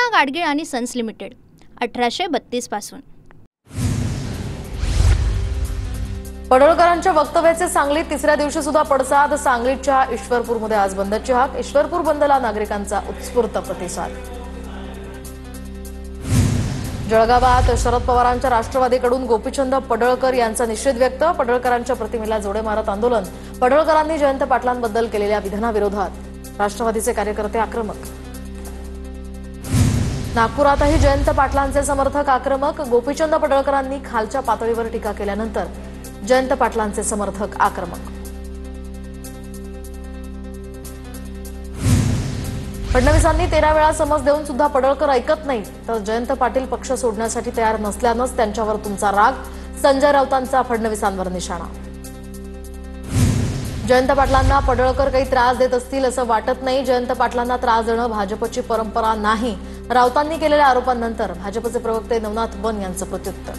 कृष्णा गाडगीळ आणि sons limited 1832 पासून। पडळकरांच्या वक्तव्याचे सांगलीत तिसऱ्या दिवशी सुद्धा पडसाद। सांगलीच्या ईश्वरपूरमध्ये आज बंदची हाक। ईश्वरपूर बंदला नागरिकांचा उत्स्फूर्त प्रतिसाद। जळगावात शरद पवारांच्या राष्ट्रवादीकडून गोपीचंद पडळकर यांचा निषेध व्यक्त। पडळकरांच्या प्रतिमेला जोडे मारत आंदोलन। पडळकरांनी जयंत पाटलांबद्दल केलेल्या विधानाविरोधात राष्ट्रवादीचे कार्यकर्ते आक्रमक। नागपुरातही जयंत पाटलांचे समर्थक आक्रमक। गोपीचंद पडळकरांनी खालच्या पातळीवर टीका केल्यानंतर जयंत पाटलांचे समर्थक आक्रमक। फडणवीसांनी 13 वेळा समज देऊन सुद्धा पडळकर ऐकत नाही, तर जयंत पाटील पक्ष सोडण्यासाठी तयार नसल्यानंच त्यांच्यावर तुमचा राग। संजय राऊतांचा फडणवीसांवर निशाणा। जयंत पाटलांना पडळकर काही त्रास देत असतील असं वाटत नाही। जयंत पाटलांना त्रास देणं भाजपची परंपरा नाही। राऊतांनी केलेल्या आरोपांनंतर भाजपचे प्रवक्ते नवनाथ वन यांचं प्रत्युत्तर।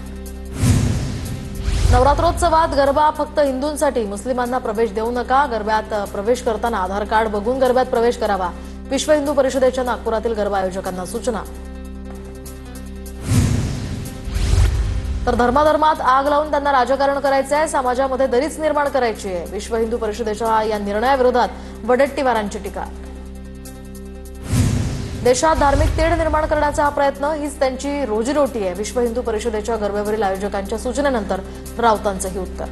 नवरात्रोत्सवात गरबा फक्त हिंदूंसाठी, मुस्लिमांना प्रवेश देऊ नका। गरब्यात प्रवेश करताना आधार कार्ड बघून गरब्यात प्रवेश करावा। विश्व हिंदू परिषदेच्या नागपुरातील गरबा आयोजकांना सूचना। तर धर्माधर्मात आग लावून त्यांना राजकारण करायचं आहे, समाजामध्ये दरीच निर्माण करायची आहे। विश्व हिंदू परिषदेच्या या निर्णयाविरोधात वडेट्टीवारांची टीका। देशात धार्मिक तेढ निर्माण करण्याचा हा प्रयत्न, हीच त्यांची रोजीरोटी आहे। विश्व हिंदू परिषदेच्या गरब्यावरील आयोजकांच्या सूचनेनंतर राऊतांचंही उत्तर।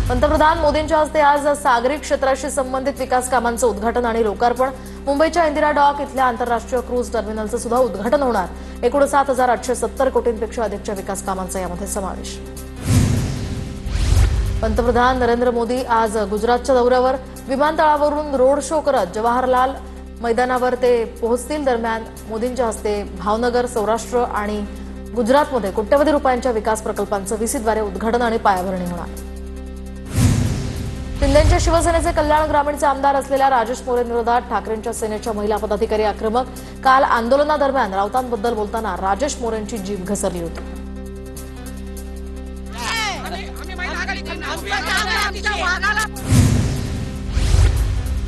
पंतप्रधान मोदींच्या हस्ते आज सागरी क्षेत्राशी संबंधित विकास कामांचं उद्घाटन आणि लोकार्पण। मुंबईच्या इंदिरा डॉक इथल्या आंतरराष्ट्रीय क्रूज टर्मिनलचं सुद्धा उद्घाटन होणार। एकूण 7,870 कोटींपेक्षा अधिकच्या विकास कामांचा यामध्ये समावेश। पंतप्रधान नरेंद्र मोदी आज गुजरातच्या दौऱ्यावर। विमानतळावरून रोड शो करत जवाहरलाल मैदानावर ते पोहोचतील। दरम्यान मोदींच्या हस्ते भावनगर, सौराष्ट्र आणि गुजरातमध्ये कोट्यवधी रुपयांच्या विकास प्रकल्पांचं व्हीसीद्वारे उद्घाटन आणि पायाभरणी होणार। शिंदेच्या शिवसेनेचे कल्याण ग्रामीणचे आमदार असलेल्या राजेश मोरेंविरोधात ठाकरेंच्या सेनेच्या महिला पदाधिकारी आक्रमक। काल आंदोलनादरम्यान राऊतांबद्दल बोलताना राजेश मोरेंची जीभ घसरली होती।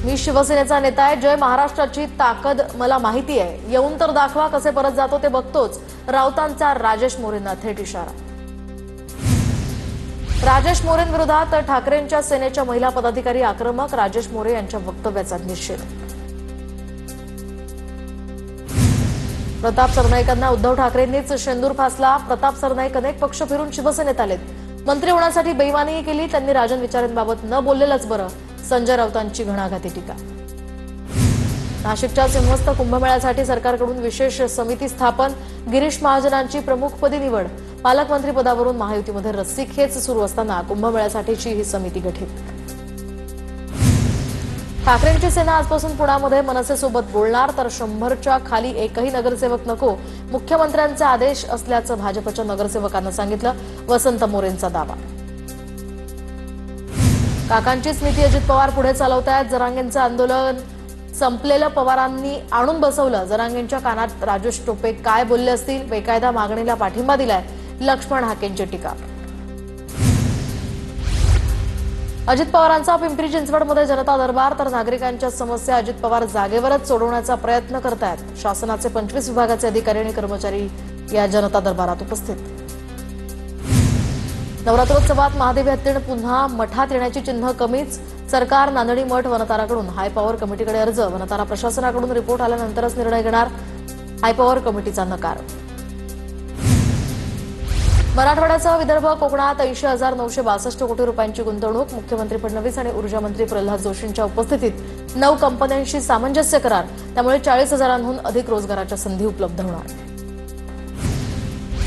मी शिवसेनेचा नेता आहे, जय महाराष्ट्राची ताकद मला माहिती आहे, येऊन तर दाखवा, कसे परत जातो ते बघतोच। राऊतांचा राजेश मोरेंना थेट इशारा। राजेश मोरेंविरोधात ठाकरेंच्या सेनेच्या महिला पदाधिकारी आक्रमक। राजेश मोरे यांच्या वक्तव्याचा निषेध। प्रताप सरनाईकांना उद्धव ठाकरेंनीच शेंदूर फासला। प्रताप सरनाईक अनेक पक्ष फिरून शिवसेनेत आलेत, मंत्री होण्यासाठी बेईमानीही केली, त्यांनी राजन विचारेंबाबत न बोललेलंच बरं। संजय राऊतांची घणाघाती टीका। नाशिकच्या सिंहस्थ कुंभमेळ्यासाठी सरकारकडून विशेष समिती स्थापन। गिरीश महाजनांची प्रमुखपदी निवड। पालकमंत्रीपदावरून महायुतीमध्ये रस्सीखेच सुरू असताना कुंभमेळ्यासाठीची ही समिती गठीत। ठाकरेंची सेना आजपासून पुण्यामध्ये मनसेसोबत बोलणार, तर 100च्या खाली एकही नगरसेवक नको, मुख्यमंत्र्यांचे आदेश असल्याचं भाजपच्या नगरसेवकांना सांगितलं। वसंत मोरेंचा दावा। काकांचीच नीती अजित पवार पुढे चालवतायत। जरांगेंचं आंदोलन संपलेलं पवारांनी आणून बसवलं। जरांगेंच्या कानात राजेश टोपे काय बोलले असतील? बेकायदा मागणीला पाठिंबा दिलाय, लक्ष्मण हाकेंची टीका। अजित पवारांचा पिंपरी चिंचवडमध्ये जनता दरबार, तर नागरिकांच्या समस्या अजित पवार जागेवरच सोडवण्याचा प्रयत्न करतायत। शासनाचे 25 विभागाचे अधिकारी आणि कर्मचारी या जनता दरबारात उपस्थित। नवरात्रोत्सवात महादेवी हत्तीण पुन्हा मठात येण्याची चिन्ह कमीच। सरकार नांदणी मठ वनताराकडून हायपॉवर कमिटीकडे अर्ज। वनतारा प्रशासनाकडून रिपोर्ट आल्यानंतरच निर्णय घेणार, हायपॉवर कमिटीचा नकार। मराठवाड्यासह विदर्भ कोकणात 80,962 कोटी रुपयांची गुंतवणूक। मुख्यमंत्री फडणवीस आणि ऊर्जा मंत्री प्रल्हाद जोशींच्या उपस्थितीत 9 कंपन्यांशी सामंजस्य करार, त्यामुळे 40,000हून अधिक रोजगाराच्या संधी उपलब्ध होणार।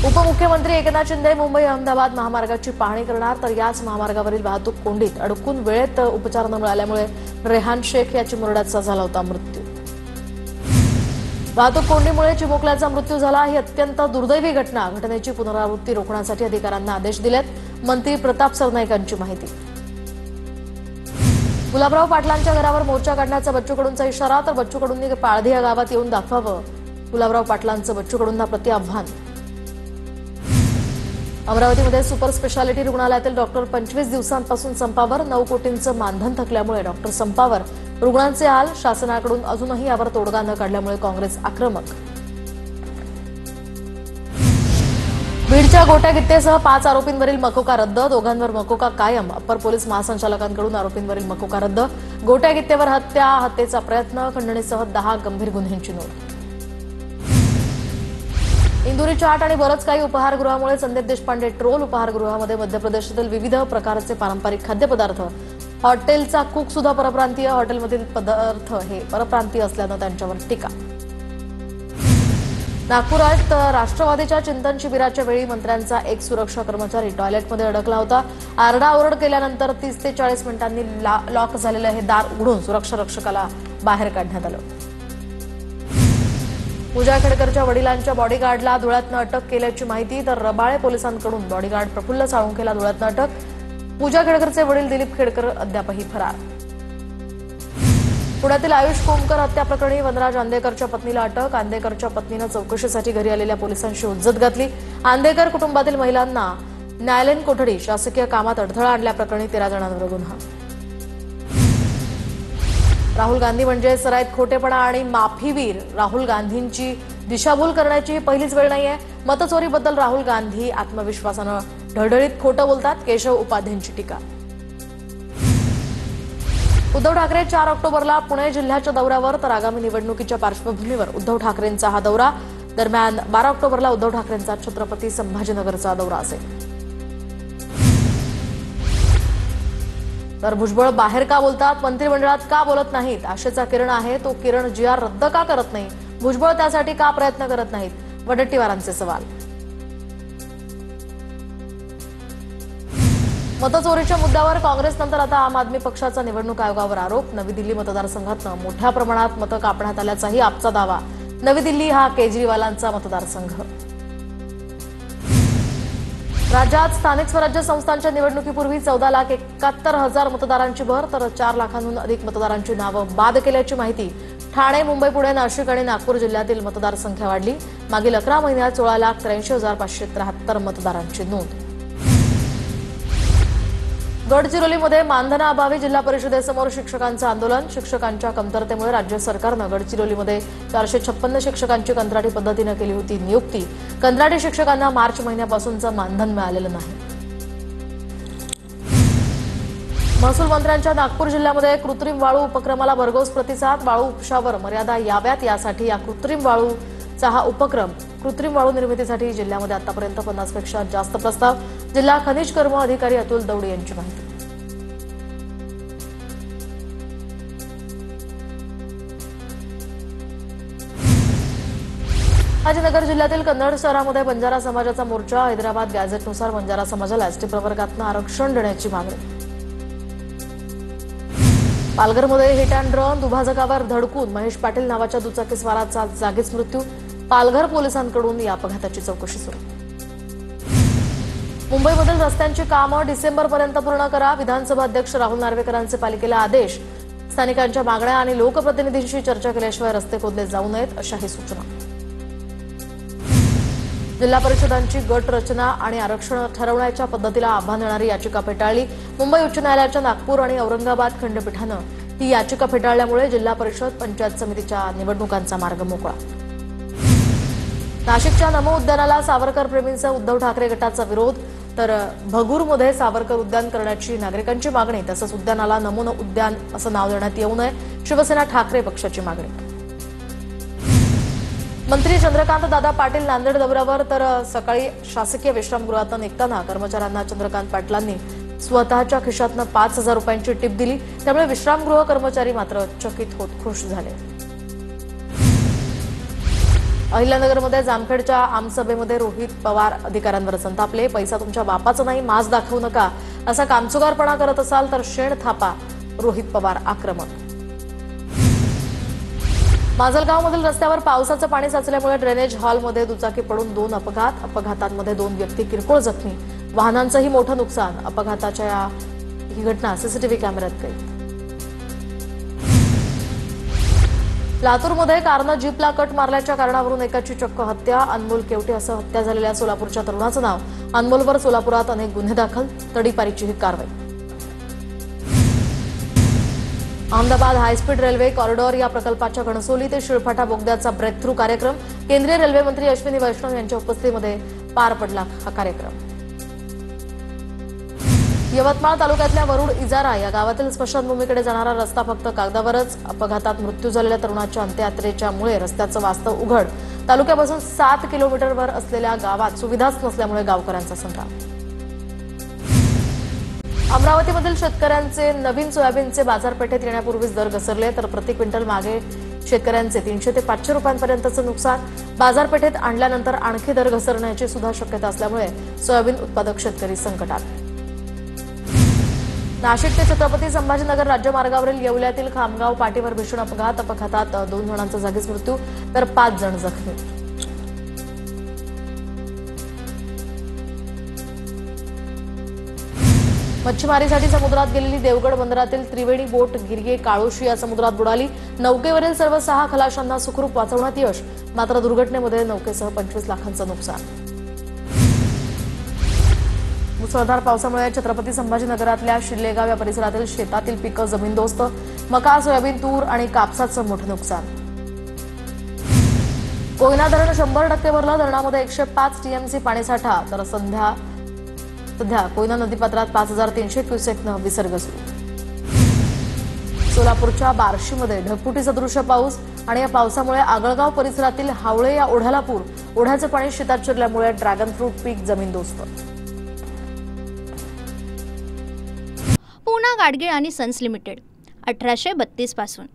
उपमुख्यमंत्री एकनाथ शिंदे मुंबई अहमदाबाद महामार्गाची पाहणी करणार, तर याच महामार्गावरील वाहतूक कोंडीत अडकून वेळेत उपचार न मिळाल्यामुळे रेहान शेख या चिमुरड्याचा झाला होता मृत्यू। वाहतूक कोंडीमुळे चिमुकल्याचा मृत्यू झाला, ही अत्यंत दुर्दैवी घटना। घटनेची पुनरावृत्ती रोखण्यासाठी अधिकाऱ्यांना आदेश दिलेत। मंत्री प्रताप सरनाईकांची माहिती। गुलाबराव पाटलांच्या घरावर मोर्चा काढण्याचा बच्चू कडूंचा इशारा, तर बच्चू कडूंनी पाळधी या गावात येऊन दाखवावं। गुलाबराव पाटलांचं बच्चू कडूंना प्रति आव्हान। अमरावतीमध्ये सुपर स्पेशालिटी रुग्णालयातील डॉक्टर 25 दिवसांपासून संपावर। 9 कोटींचं मानधन थकल्यामुळे डॉक्टर संपावर। रुग्णांचे हाल, शासनाकडून अजूनही यावर तोडगा न काढल्यामुळे काँग्रेस आक्रमक. बीडच्या गोट्या गित्तेसह 5 आरोपींवरील मकोका रद्द, दोघांवर मकोका कायम. अप्पर पोलीस महासंचालकांकडून आरोपींवरील मकोका रद्द. गोट्या गित्तेवर हत्येचा प्रयत्न, खंडणीसह 10 गंभीर गुन्ह्यांची नोंद. इंदुरी चाट आणि बरंच काही उपहारगृहामुळे संदीप देशपांडे ट्रोल. उपहारगृहामध्ये मध्य प्रदेशातील विविध प्रकारचे पारंपरिक खाद्यपदार्थ. हॉटेलचा कुक सुद्धा परप्रांतीय. हॉटेलमधील पदार्थ हे परप्रांतीय असल्यानं त्यांच्यावर टीका. नागपुरात राष्ट्रवादीच्या चिंतन शिबिराच्या वेळी मंत्र्यांचा एक सुरक्षा कर्मचारी टॉयलेटमध्ये अडकला होता. आरडाओरड केल्यानंतर 30 ते 40 मिनिटांनी लॉक झालेलं हे दार उघडून सुरक्षा रक्षकाला बाहेर काढण्यात आलं. पूजा खेडकरच्या वडिलांच्या बॉडीगार्डला धुळ्यातनं अटक केल्याची माहिती, तर रबाळे पोलिसांकडून बॉडीगार्ड प्रफुल्ल साळुंखेला धुळ्यातनं अटक. पूजा खेडकरचे वडील दिलीप खेडकर अद्यापही फरार. पुण्यातील आयुष कोमकर हत्या प्रकरणी वनराज आंदेकरच्या पत्नीला अटक. आंदेकरच्या पत्नीनं चौकशीसाठी घरी आलेल्या पोलिसांशी हुज्जत घातली. आंदेकर कुटुंबातील महिलांना न्यायालयीन कोठडी, शासकीय कामात अडथळा आणल्याप्रकरणी 13 जणांवर गुन्हा. राहुल गांधी म्हणजे सराईत खोटेपणा आणि माफीवीर. राहुल गांधींची दिशाभूल करण्याची पहिलीच वेळ नाहीये. मतचोरीबद्दल राहुल गांधी आत्मविश्वासानं ढळढळीत खोटं बोलतात. केशव उपाध्यांची टीका. उद्धव ठाकरे 4 ऑक्टोबरला पुणे जिल्ह्याच्या दौऱ्यावर, तर आगामी निवडणुकीच्या पार्श्वभूमीवर उद्धव ठाकरेंचा हा दौरा. दरम्यान 12 ऑक्टोबरला उद्धव ठाकरेंचा छत्रपती संभाजीनगरचा दौरा असेल. तर भुजबळ बाहेर का बोलतात, मंत्रिमंडळात का बोलत नाहीत? आशेचा किरण आहे तो किरण GR रद्द का करत नाही? भुजबळ त्यासाठी का प्रयत्न करत नाहीत? वडेट्टीवारांचे सवाल. मतचोरीच्या मुद्द्यावर काँग्रेसनंतर आता आम आदमी पक्षाचा निवडणूक आयोगावर आरोप. नवी दिल्ली मतदारसंघातनं मोठ्या प्रमाणात मतं कापण्यात आल्याचाही आपचा दावा. नवी दिल्ली हा केजरीवालांचा मतदारसंघ. राज्यात स्थानिक स्वराज्य संस्थांच्या निवडणुकीपूर्वी 14,71,000 मतदारांची भर, तर 4 लाखांहून अधिक मतदारांची नावं बाद केल्याची माहिती. ठाणे, मुंबई, पुणे, नाशिक आणि नागपूर जिल्ह्यातील मतदार संख्या वाढली. मागील 11 महिन्यात 16,83,573 मतदारांची नोंद. गडचिरोलीमध्ये मानधनाअभावी जिल्हा परिषदेसमोर शिक्षकांचं आंदोलन. शिक्षकांच्या कमतरतेमुळे राज्य सरकारनं गडचिरोलीमध्ये 456 शिक्षकांची कंत्राटी पद्धतीनं केली होती नियुक्ती. कंत्राटी शिक्षकांना मार्च महिन्यापासूनचं मानधन मिळालेलं नाही. महसूल मंत्र्यांच्या नागपूर जिल्ह्यामध्ये कृत्रिम वाळू उपक्रमाला भरघोस प्रतिसाद. वाळू उपशावर मर्यादा याव्यात यासाठी या कृत्रिम वाळूचा हा उपक्रम. कृत्रिम वाळू निर्मितीसाठी जिल्ह्यामध्ये आतापर्यंत 50 पेक्षा जास्त प्रस्ताव. जिल्हा खनिज कर्म अधिकारी अतुल दौडे यांची माहिती. संभाजीनगर जिल्ह्यातील कन्नड शहरामध्ये बंजारा समाजाचा मोर्चा. हैदराबाद गॅझेटनुसार बंजारा समाजाला एसटी प्रवर्गातनं आरक्षण देण्याची मागणी. पालघरमध्ये हिट अँड रन. दुभाजकावर धडकून महेश पाटील नावाच्या दुचाकीस्वाराचा जागीच मृत्यू. पालघर पोलिसांकडून या अपघाताची चौकशी सुरू. मुंबईमधील रस्त्यांची कामं डिसेंबरपर्यंत पूर्ण करा. विधानसभा अध्यक्ष राहुल नार्वेकरांचे पालिकेला आदेश. स्थानिकांच्या मागण्या आणि लोकप्रतिनिधींशी चर्चा केल्याशिवाय रस्ते खोदले जाऊ नयेत अशाही सूचना. जिल्हा परिषदांची गट रचना आणि आरक्षण ठरवण्याच्या पद्धतीला आव्हान देणारी याचिका फेटाळली. मुंबई उच्च न्यायालयाच्या नागपूर आणि औरंगाबाद खंडपीठानं ही याचिका फेटाळल्यामुळे जिल्हा परिषद पंचायत समितीच्या निवडणुकांचा मार्ग मोकळा. नाशिकच्या नमो उद्यानाला सावरकर प्रेमींचा उद्धव ठाकरे गटाचा विरोध. तर भगूरमध्ये सावरकर उद्यान करण्याची नागरिकांची मागणी. तसंच उद्यानाला नमो उद्यान असं नाव देण्यात येऊ नये, शिवसेना ठाकरे पक्षाची मागणी. मंत्री चंद्रकांत दादा पाटील नांदेड दौऱ्यावर. तर सकाळी शासकीय विश्रामगृहातून निघताना कर्मचाऱ्यांना चंद्रकांत पाटलांनी स्वतःच्या खिशातनं 5,000 रुपयांची टिप दिली. त्यामुळे विश्रामगृह कर्मचारी मात्र चकित होत खुश झाले. अहिल्यानगरमध्ये जामखेडच्या आमसभेमध्ये रोहित पवार अधिकाऱ्यांवर संतापले. पैसा तुमच्या बापाचा नाही, माज दाखवू नका. असा कामचुकारपणा करत असाल तर शेण थापा. रोहित पवार आक्रमक. माजलगावमधील रस्त्यावर पावसाचं पाणी साचल्यामुळे ड्रेनेज हॉलमध्ये दुचाकी पडून 2 अपघात. अपघातांमध्ये 2 व्यक्ती किरकोळ जखमी. वाहनांचंही मोठं नुकसान. अपघाताच्या ही घटना सीसीटीव्ही कॅमेऱ्यात कैद. लातूरमध्ये कारनं जीपला कट मारल्याच्या कारणावरून एकाची चक्क हत्या. अनमोल केवटे असं हत्या झालेल्या सोलापूरच्या तरुणाचं नाव. अनमोलवर सोलापुरात अनेक गुन्हे दाखल. तडीपारीची ही कारवाई. अहमदाबाद हायस्पीड रेल्वे कॉरिडॉर या प्रकल्पाच्या घणसोली ते शिळफाटा बोगद्याचा ब्रेक थ्रू कार्यक्रम केंद्रीय रेल्वे मंत्री अश्विनी वैष्णव यांच्या उपस्थितीमध्ये पार पडला हा कार्यक्रम। यवतमाळ तालुक्यातल्या वरुड इजारा या गावातील स्मशानभूमीकडे जाणारा रस्ता फक्त कागदावरच। अपघातात मृत्यू झालेल्या तरुणाच्या अंत्ययात्रेच्यामुळे रस्त्याचं वास्तव उघड। तालुक्यापासून 7 किलोमीटरवर असलेल्या गावात सुविधाच नसल्यामुळे गावकऱ्यांचा संताप। अमरावतीमधील शेतकऱ्यांचे नवीन सोयाबीनचे बाजारपेठेत येण्यापूर्वीच दर घसरले तर प्रति क्विंटल मागे शेतकऱ्यांचे 300 ते 500 रुपयांपर्यंतचं नुकसान। बाजारपेठेत आणल्यानंतर आणखी दर घसरण्याची सुद्धा शक्यता असल्यामुळे सोयाबीन उत्पादक शेतकरी संकटात। नाशिक ते छत्रपती संभाजीनगर राज्यमार्गावरील येवल्यातील खामगाव पाटीवर भीषण अपघात। अपघातात 2 जणांचा जागीच मृत्यू तर 5 जण जखमी। मच्छीमारीसाठी समुद्रात गेलेली देवगड बंदरातील त्रिवेणी बोट गिरगे काळोशी या समुद्रात बुडाली। नौकेवरील सर्व 6 खलाशांना सुखरूप वाचवण्यात यश, मात्र दुर्घटनेमध्ये नौकेसह 25 लाखांचं नुकसान। मुसळधार पावसामुळे छत्रपती संभाजीनगरातल्या शिल्लेगाव या परिसरातील शेतातील पिकं जमीनदोस्त। मका, सोयाबीन, तूर आणि कापसाचं मोठं नुकसान। कोयना धरण 100% भरलं। धरणामध्ये 105 टीएमसी पाणीसाठा तर सध्या कोयना नदीपात्रात 5300 क्युसेकनं विसर्ग सुरू। सोलापूरच्या बार्शीमध्ये ढगफुटी सदृश्य पाऊस आणि या पावसामुळे आगळगाव परिसरातील हावळे या ओढ्याला पूर। ओढ्याचं पाणी शेतात शिरल्यामुळे ड्रॅगन फ्रूट पीक जमीनदोस्त। पूना गाडगीळ आणि सन्स लिमिटेड 1832 पासून